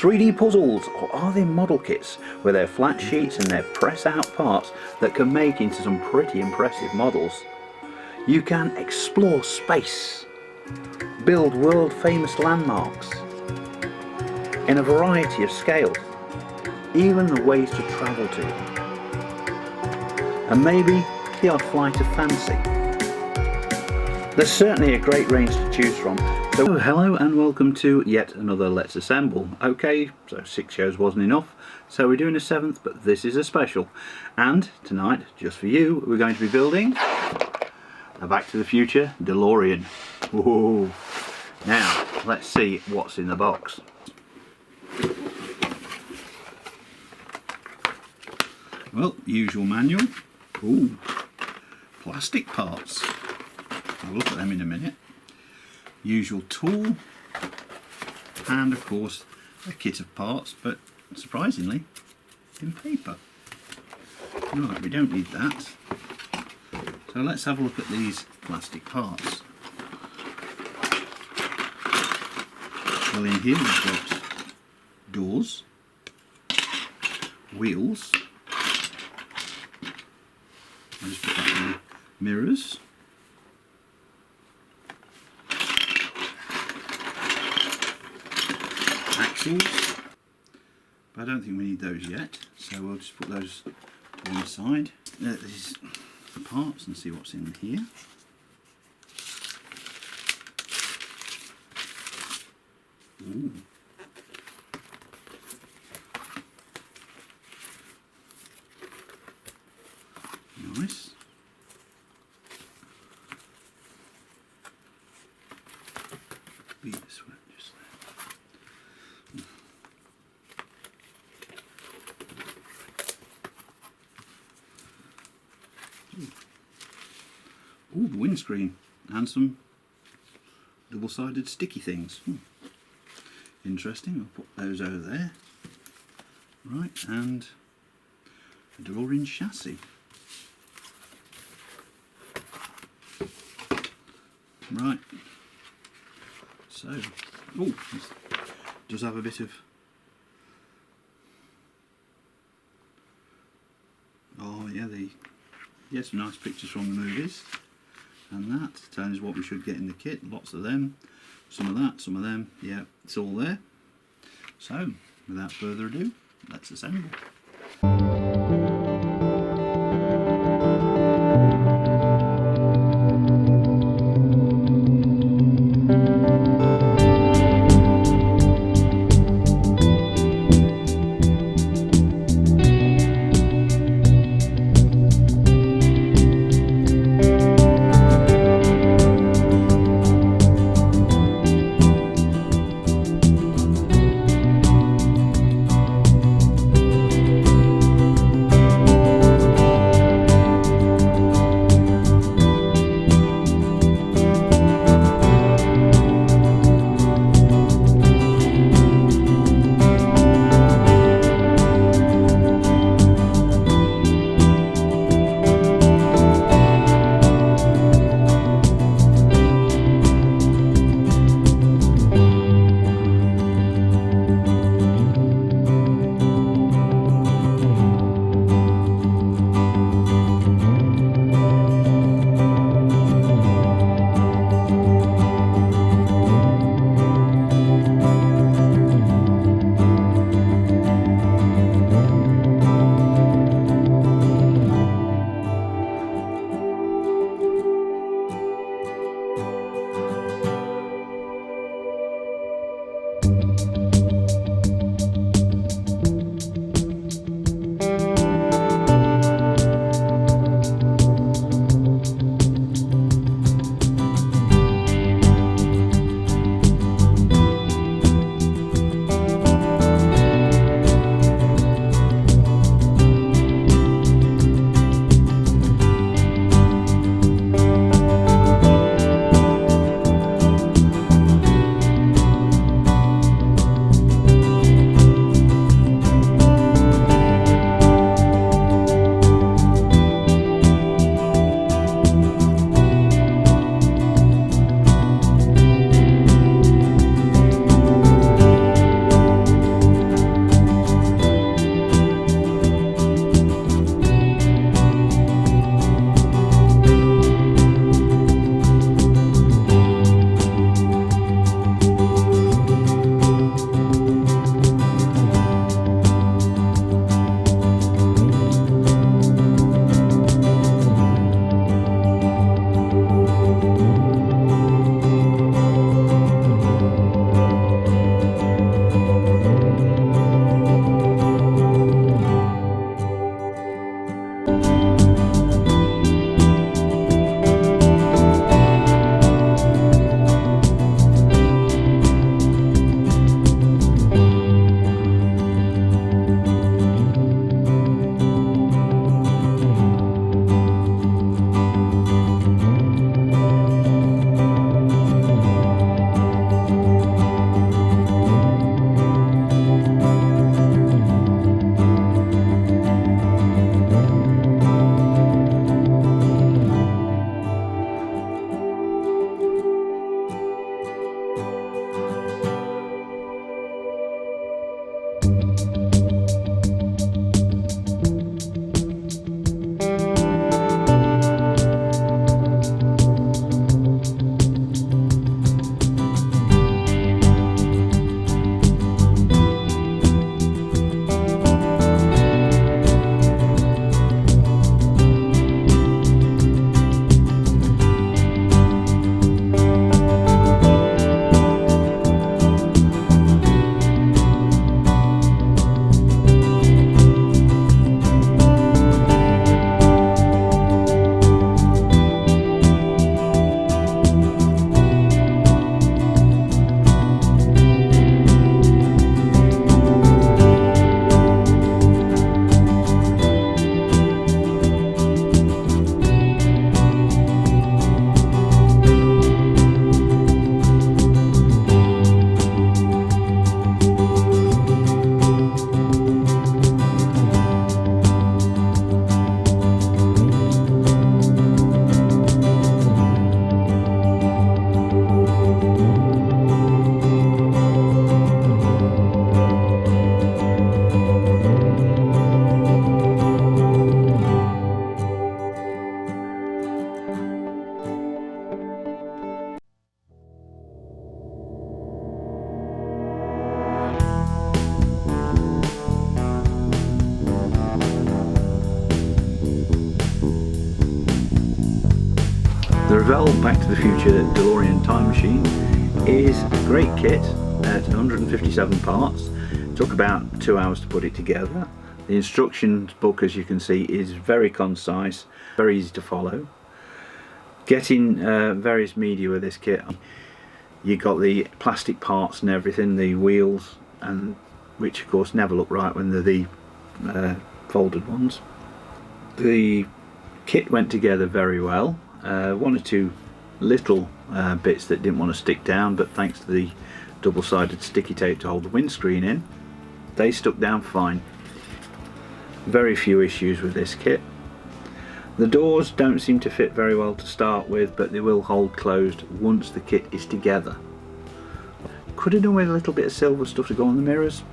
3D puzzles, or are they model kits with their flat sheets and their press out parts that can make into some pretty impressive models? You can explore space, build world famous landmarks in a variety of scales, even the ways to travel to, and maybe the odd flight of fancy. There's certainly a great range to choose from. So hello and welcome to yet another Let's Assemble. Okay, so 6 shows wasn't enough, so we're doing a 7th, but this is a special. And tonight, just for you, we're going to be building a Back to the Future DeLorean. Whoa. Now, let's see what's in the box. Well, usual manual. Ooh, plastic parts. I'll look at them in a minute. Usual tool, and of course a kit of parts, but surprisingly in paper. Right, we don't need that. So let's have a look at these plastic parts. Well, in here we've got doors, wheels, I'll just put that in, mirrors, axles, but I don't think we need those yet, so we'll just put those to one side. These parts and see what's in here. Ooh. Nice. Be this way, just there. Ooh, the windscreen and some double-sided sticky things. Interesting. I'll put those over there. Right, and a DeLorean chassis. Right. So, oh, it does have a bit of, oh yeah, some nice pictures from the movies, and that tells us what we should get in the kit. Lots of them, some of that, some of them. Yeah, it's all there. So, without further ado, let's assemble. Revell Back to the Future DeLorean time machine is a great kit at 157 parts. It took about 2 hours to put it together. The instructions book, as you can see, is very concise, very easy to follow. Getting various media with this kit, you got the plastic parts and everything, the wheels, and which of course never look right when they're the folded ones. The kit went together very well. One or two little bits that didn't want to stick down, but thanks to the double-sided sticky tape to hold the windscreen in, they stuck down fine. Very few issues with this kit. The doors don't seem to fit very well to start with, but they will hold closed once the kit is together. Could have done with a little bit of silver stuff to go on the mirrors.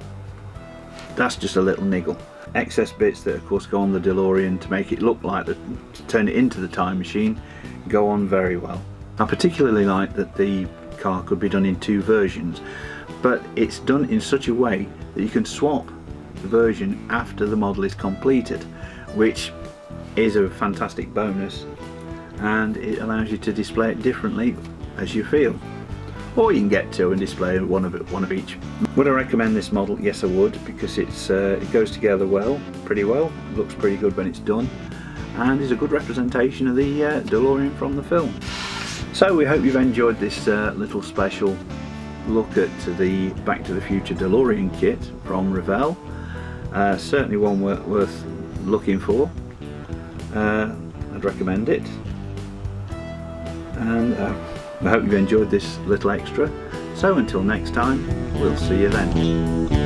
That's just a little niggle. Excess bits that of course go on the DeLorean to make it look like to turn it into the time machine go on very well. I particularly like that the car could be done in two versions, but it's done in such a way that you can swap the version after the model is completed, which is a fantastic bonus, and it allows you to display it differently as you feel. Or you can get two and display one of each. Would I recommend this model? Yes, I would, because it goes together well, pretty well. It looks pretty good when it's done, and is a good representation of the DeLorean from the film. So we hope you've enjoyed this little special look at the Back to the Future DeLorean kit from Revell. Certainly one worth looking for. I'd recommend it, and I hope you've enjoyed this little extra. So until next time, we'll see you then.